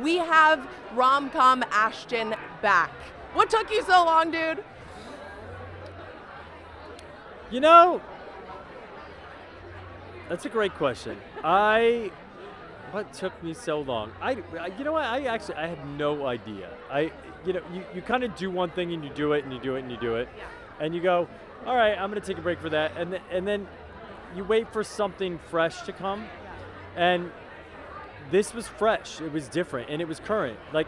We have rom-com Ashton back. What took you so long, dude? You know, that's a great question. What took me so long? You know what? I have no idea. You kind of do one thing and you do it and you do it and you do it, and you go, all right, I'm gonna take a break for that, and then you wait for something fresh to come, and this was fresh. It was different and it was current. Like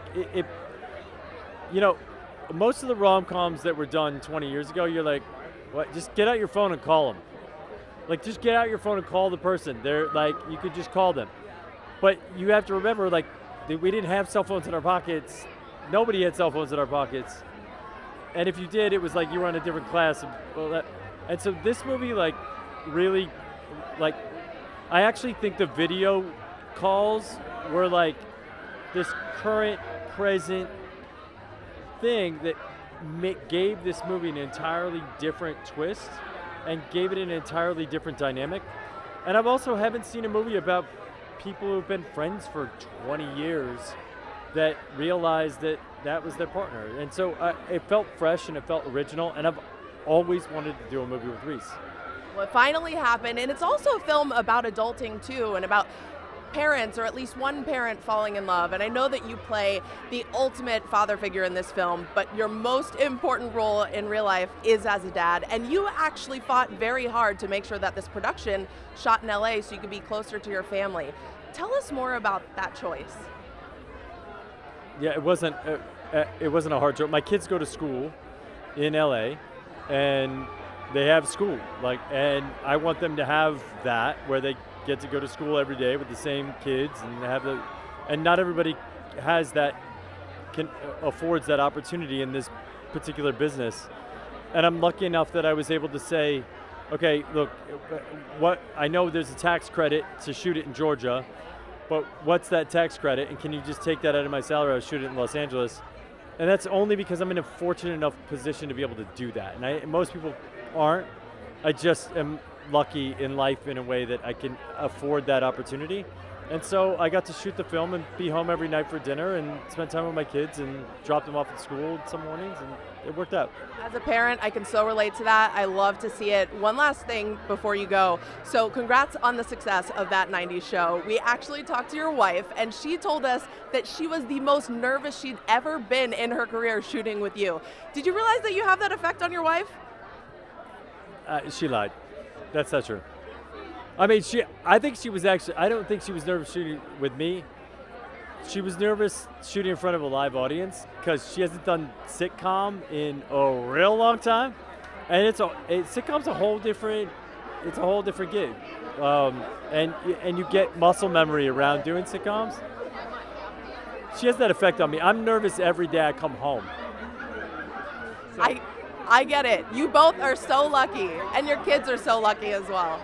most of the rom-coms that were done 20 years ago, you're like, what? Just get out your phone and call them. Like, just get out your phone and call the person. They're like, you could just call them. But you have to remember, like, we didn't have cell phones in our pockets. Nobody had cell phones in our pockets. And if you did, it was like you were on a different class. And so this movie, like, really, like, I actually think the video calls were like this current, present thing that gave this movie an entirely different twist and gave it an entirely different dynamic. And I've also haven't seen a movie about people who've been friends for 20 years that realized that that was their partner. And so it felt fresh and it felt original, and I've always wanted to do a movie with Reese. Well, it finally happened, and it's also a film about adulting too, and about parents, or at least one parent, falling in love. And I know that you play the ultimate father figure in this film, but your most important role in real life is as a dad. And you actually fought very hard to make sure that this production shot in LA so you could be closer to your family. Tell us more about that choice. Yeah, it wasn't a hard choice. My kids go to school in LA, and they have school, and I want them to have that where they get to go to school every day with the same kids and not everybody has that, affords that opportunity in this particular business. And I'm lucky enough that I was able to say, okay, look, I know there's a tax credit to shoot it in Georgia, but what's that tax credit? And can you just take that out of my salary? I'll shoot it in Los Angeles. And that's only because I'm in a fortunate enough position to be able to do that. And most people aren't. I just am lucky in life in a way that I can afford that opportunity. And so I got to shoot the film and be home every night for dinner and spend time with my kids and drop them off at school some mornings, and it worked out. As a parent, I can so relate to that. I love to see it. One last thing before you go. So congrats on the success of that 90s show. We actually talked to your wife, and she told us that she was the most nervous she'd ever been in her career shooting with you. Did you realize that you have that effect on your wife? She lied. That's not true. I mean, I think she was actually, I don't think she was nervous shooting with me. She was nervous shooting in front of a live audience because she hasn't done sitcom in a real long time. And sitcom's a whole different gig. And you get muscle memory around doing sitcoms. She has that effect on me. I'm nervous every day I come home. So. I get it. You both are so lucky, and your kids are so lucky as well.